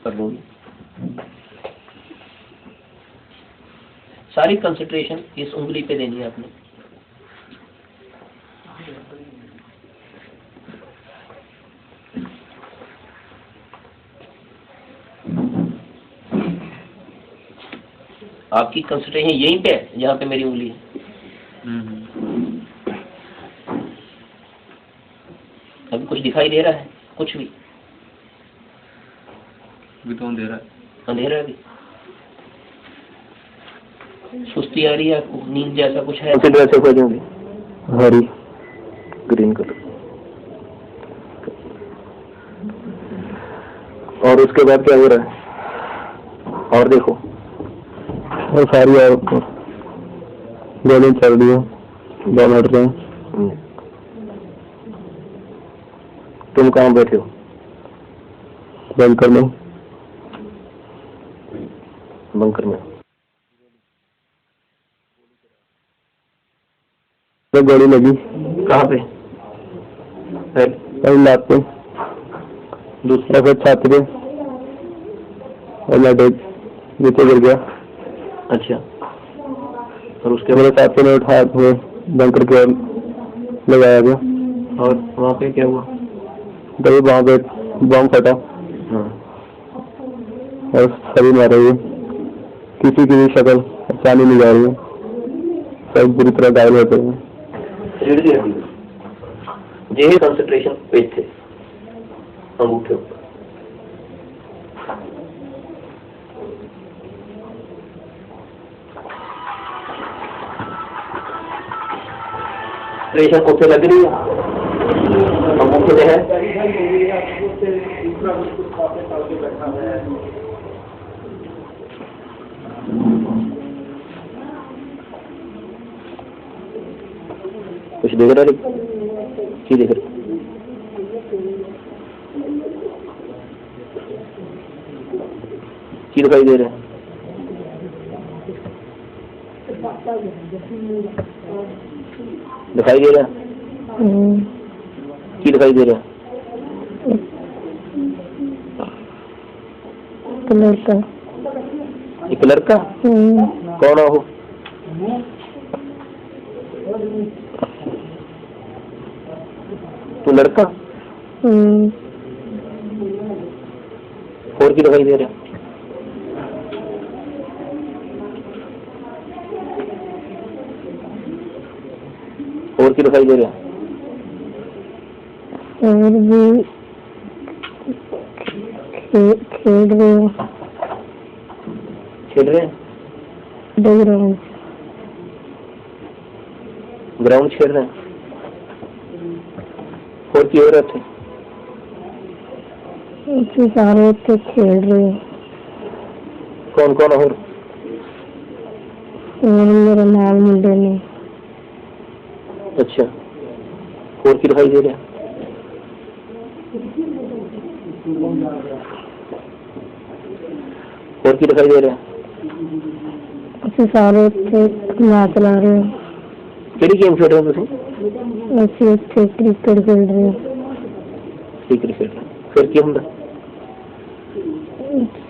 कर दूंगी। सारी कंसंट्रेशन इस उंगली पे देनी है आपने। आपकी कंसंट्रेशन यहीं पे है जहाँ पे मेरी उंगली है। अभी कुछ दिखाई दे रहा है? कुछ भी तो अंधेरा है। अंधेरा भी। सुस्ती आ रही है आपको? नींद जैसा कुछ है? हरी ग्रीन कलर। और उसके बाद क्या हो रहा है? और देखो, और सारी और गोली चल रही है, दो हट रहे हैं। तुम कहाँ बैठे हो? बंकर में। बंकर में तो गोली लगी। कहाँ पे? पहली लात पे, दूसरा फिर छाती पे, और मैं नीचे गिर गया। अच्छा, और उसके बाद छाती में उठा हुए बंकर के लगाया गया। और वहाँ पे क्या हुआ? तभी वहाँ पे बम फटा। और सभी मर रही है, किसी की भी शक्ल पहचानी नहीं जा रही है, सब बुरी तरह घायल होते हैं। यही कंसंट्रेशन पे थे अंगूठे ऊपर। कंसंट्रेशन उसे लग रही है, अंगूठे में है। कुछ देख रहा है? क्या देख रहा? दिखाई दे रहा है? दिखाई दे रहा है? क्या दिखाई दे रहा है? लड़का। एक लड़का? कौन हो? तू लड़का? और क्या दिखाई दे रहा है? और क्या दिखाई दे रहा है? और भी खेल रहे हैं। खेल रहे हैं? ग्राउंड खेल रहे हैं। और क्या हो रहा थे? सारे थे खेल रहे हैं। कौन कौन और? मेरे नाल मुंडे ने। अच्छा, और क्या दिखाई दे रहा है? और क्या दिखाई दे रहा है? सारे थे नाच ला रहे हैं। केड़ी गेम खेल रहे हो तुम? ऐसे क्रिकेट खेल रहे हैं। क्रिकेट। फिर क्या होता?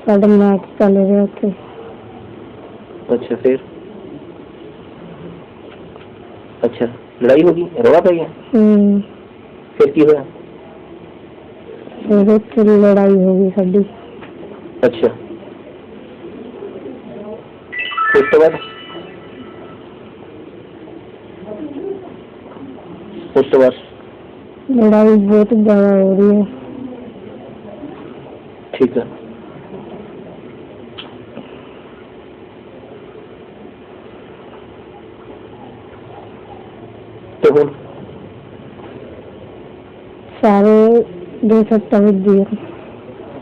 साढ़े मैच चल रहे थे। अच्छा, फिर? अच्छा, लड़ाई होगी, रवा था क्या? फिर क्या हुआ? फिर लड़ाई होगी साड़ी। अच्छा, उसके बाद? उसके बाद लड़ाई बहुत ज्यादा हो रही है। ठीक है। तो फिर सारे 2 सप्ताह में दिए।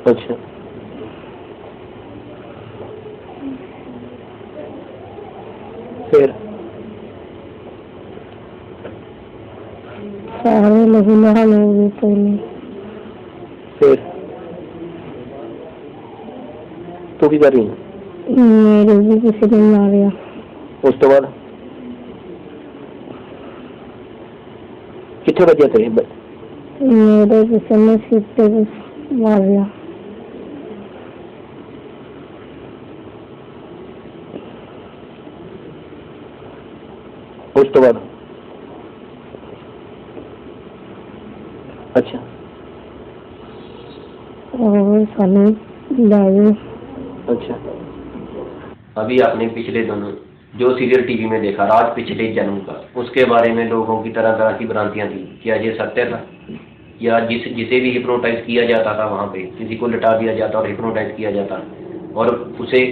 अच्छा, फिर सारे लहू लहान हो गए पहले। फिर तू की कर रही है? मेरे भी किसी ने मारा। उसके बाद कितने बजे थे? मेरे किसी ने सीटे पे मारा। उस तो बाद अच्छा और सानू लाए। अच्छा अभी आपने पिछले दिनों जो सीरियल टीवी में देखा राज पिछले जन्म का, उसके बारे में लोगों की तरह तरह की भ्रांतियां थी। क्या ये सत्य था? या जिसे भी हिप्नोटाइज किया जाता था, वहां पे किसी को लिटा दिया जाता और हिप्नोटाइज किया जाता और उसे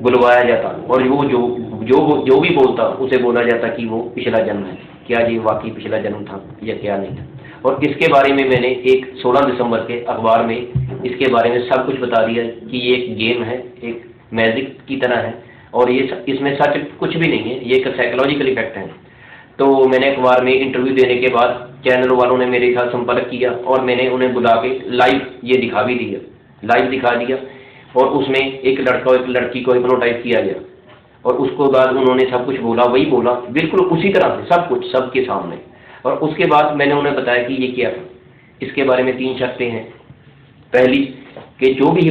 बुलवाया जाता और वो जो भी बोलता उसे बोला जाता कि वो पिछला जन्म है। क्या ये वाकई पिछला जन्म था या क्या नहीं था? और इसके बारे में मैंने एक 16 दिसंबर के अखबार में इसके बारे में सब कुछ बता दिया कि ये एक गेम है, एक मैजिक की तरह है और ये इसमें सच कुछ भी नहीं है, ये एक साइकोलॉजिकल इफेक्ट है। तो मैंने अखबार में इंटरव्यू देने के बाद चैनल वालों ने मेरे साथ संपर्क किया और मैंने उन्हें बुला के लाइव ये दिखा भी दिया, लाइव दिखा दिया। और उसमें एक लड़का और एक लड़की को हिप्नोटाइज किया गया और उसको बाद उन्होंने सब कुछ बोला, वही बोला बिल्कुल उसी तरह से, सब कुछ सबके सामने। और उसके बाद मैंने उन्हें बताया कि ये क्या था। इसके बारे में 3 शर्तें हैं। पहली कि जो भी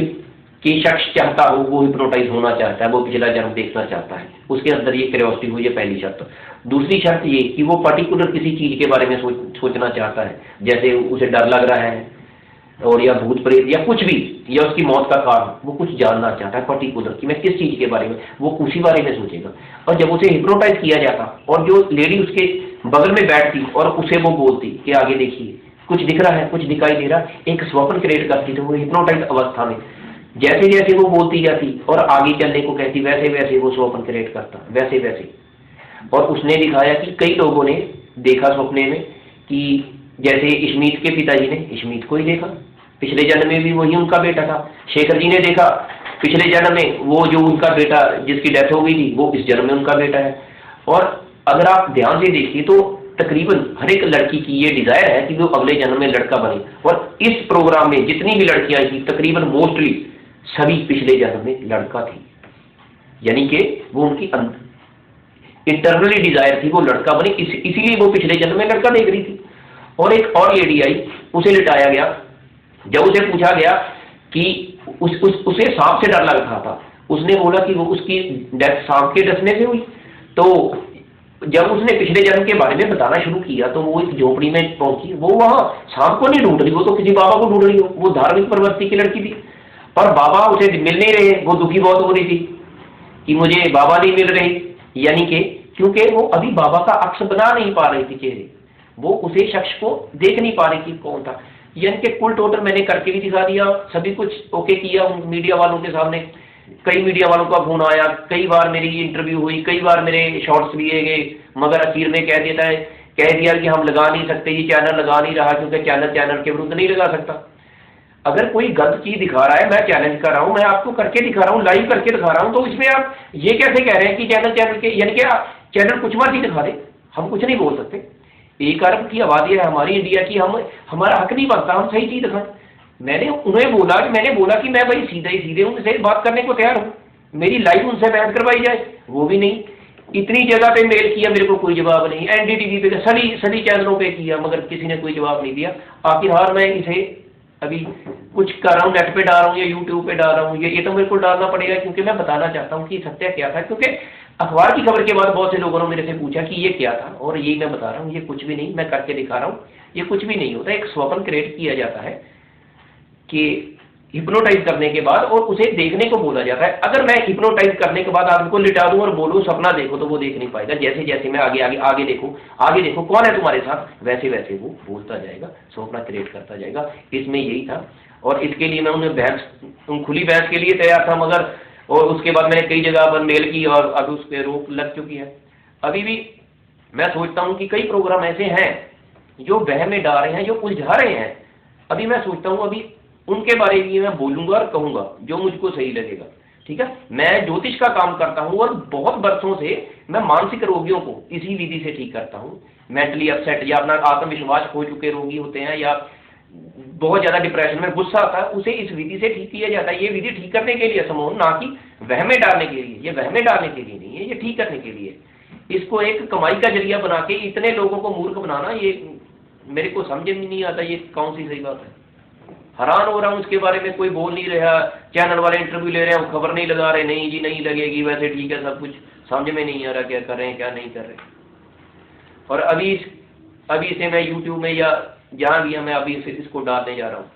कि शख्स चाहता हो, वो हिप्नोटाइज होना चाहता है, वो पिछला जन्म देखना चाहता है, उसके अंदर ये क्यूरियोसिटी हुई है, पहली शर्त। दूसरी शर्त ये कि वो पर्टिकुलर किसी चीज के बारे में सोचना चाहता है, जैसे उसे डर लग रहा है और या भूत प्रेत या कुछ भी, या उसकी मौत का कारण, वो कुछ जानना चाहता है पर्टिकुलर कि मैं किस चीज के बारे में, वो उसी बारे में सोचेगा। और जब उसे हिप्नोटाइज किया जाता और जो लेडी उसके बगल में बैठती और उसे वो बोलती कि आगे देखिए कुछ दिख रहा है, कुछ दिखाई दे रहा, एक स्वप्न क्रिएट करती थी वो हिप्नोटाइज अवस्था में। जैसे जैसे वो बोलती जाती और आगे चलने को कहती, वैसे वैसे वो स्वप्न क्रिएट करता, वैसे वैसे। और उसने दिखाया कि कई लोगों ने देखा सपने में कि जैसे इशमीत के पिताजी ने इशमीत को ही देखा, पिछले जन्म में भी वही उनका बेटा था। शेखर जी ने देखा पिछले जन्म में वो जो उनका बेटा जिसकी डेथ हो गई थी, वो इस जन्म में उनका बेटा है। और अगर आप ध्यान से देखिए तो तकरीबन हर एक लड़की की ये डिजायर है कि वो अगले जन्म में लड़का बने। और इस प्रोग्राम में जितनी भी लड़कियां थी तकरीबन मोस्टली सभी पिछले जन्म में लड़का थी, यानी कि वो उनकी इंटरनली डिजायर थी वो लड़का बने, इसीलिए वो पिछले जन्म में लड़का देख रही थी। और एक और लेडी आई, उसे लिटाया गया। जब उसे पूछा गया कि उसे सांप से डर लग रहा था, उसने बोला कि वो उसकी डेथ सांप के डसने से हुई। तो जब उसने पिछले जन्म के बारे में बताना शुरू किया तो वो एक झोपड़ी में पहुंची। वो वहां सांप को नहीं ढूंढ रही, वो तो किसी बाबा को ढूंढ रही हो। वो धार्मिक प्रवृत्ति की लड़की थी और बाबा उसे मिल नहीं रहे, वो दुखी बहुत हो रही थी कि मुझे बाबा नहीं मिल रहे, यानी कि क्योंकि वो अभी बाबा का अक्स बना नहीं पा रही थी चेहरे, वो उसे शख्स को देख नहीं पा रही थी कौन था। यानी कि कुल टोटल मैंने करके भी दिखा दिया, सभी कुछ ओके किया मीडिया वालों के सामने। कई मीडिया वालों का फोन आया, कई बार मेरी इंटरव्यू हुई, कई बार मेरे शॉर्ट्स लिए गए, मगर आखिर में कह दिया कि हम लगा नहीं सकते, ये चैनल लगा नहीं रहा क्योंकि चैनल के विरुद्ध नहीं लगा सकता। अगर कोई गलत चीज दिखा रहा है, मैं चैलेंज कर रहा हूं, मैं आपको करके दिखा रहा हूं, लाइव करके दिखा रहा हूं, तो इसमें आप ये कैसे कह रहे हैं कि चैनल के, यानी कि चैनल कुछ मर्जी दिखा दे, हम कुछ नहीं बोल सकते। 1 अरब की आबादी है हमारी इंडिया की, हमारा हक नहीं बनता हम सही चीज दिखाएं। मैंने बोला कि मैं भाई सीधे उनसे बात करने को तैयार हूँ, मेरी लाइव उनसे बहस करवाई जाए, वो भी नहीं। इतनी जगह पे मेल किया, मेरे को कोई जवाब नहीं। एनडीटीवी पे सभी चैनलों पे किया, मगर किसी ने कोई जवाब नहीं दिया। आखिरकार मैं इसे अभी कुछ कर रहा हूँ, नेट पे डाल रहा हूँ या यूट्यूब पे डाल रहा हूँ, ये तो मेरे को डालना पड़ेगा क्योंकि मैं बताना चाहता हूँ कि सत्य क्या था। क्योंकि अखबार की खबर के बाद बहुत से लोगों ने मेरे से पूछा कि ये क्या था, और यही मैं बता रहा हूँ, ये कुछ भी नहीं, मैं करके दिखा रहा हूँ, ये कुछ भी नहीं होता। एक स्वप्न क्रिएट किया जाता है कि हिप्नोटाइज करने के बाद, और उसे देखने को बोला जाता है। अगर मैं हिप्नोटाइज करने के बाद आपको लिटा दूं और बोलूं सपना देखो, तो वो देख नहीं पाएगा। जैसे जैसे मैं आगे देखो कौन है तुम्हारे साथ, वैसे वैसे वो बोलता जाएगा, सपना क्रिएट करता जाएगा। इसमें यही था। और इसके लिए मैं उन्हें खुली बहस के लिए तैयार था, मगर और उसके बाद मैंने कई जगह पर मेल की और अब उस पर रोक लग चुकी है। अभी भी मैं सोचता हूँ कि कई प्रोग्राम ऐसे हैं जो बहम में डाल रहे हैं, जो उलझा रहे हैं। अभी मैं सोचता हूँ अभी उनके बारे में मैं बोलूंगा और कहूंगा जो मुझको सही लगेगा, ठीक है। मैं ज्योतिष का काम करता हूं और बहुत वर्षों से मैं मानसिक रोगियों को इसी विधि से ठीक करता हूं। मेंटली अपसेट या अपना आत्मविश्वास खो चुके रोगी होते हैं, या बहुत ज्यादा डिप्रेशन में गुस्सा आता है, उसे इस विधि से ठीक किया जाता है। ये विधि ठीक करने के लिए समूह, ना कि वहमे डालने के लिए। ये वहमे डालने के लिए नहीं है, ये ठीक करने के लिए। इसको एक कमाई का जरिया बना के इतने लोगों को मूर्ख बनाना, ये मेरे को समझ में नहीं आता ये कौन सी सही बात है। हैरान हो रहा हूँ इसके बारे में, कोई बोल नहीं रहा। चैनल वाले इंटरव्यू ले रहे हैं, खबर नहीं लगा रहे, नहीं जी नहीं लगेगी, वैसे ठीक है सब कुछ। समझ में नहीं आ रहा क्या कर रहे हैं क्या नहीं कर रहे। और अभी इसे मैं यूट्यूब में या जहाँ भी है मैं अभी इसको डालने जा रहा हूँ।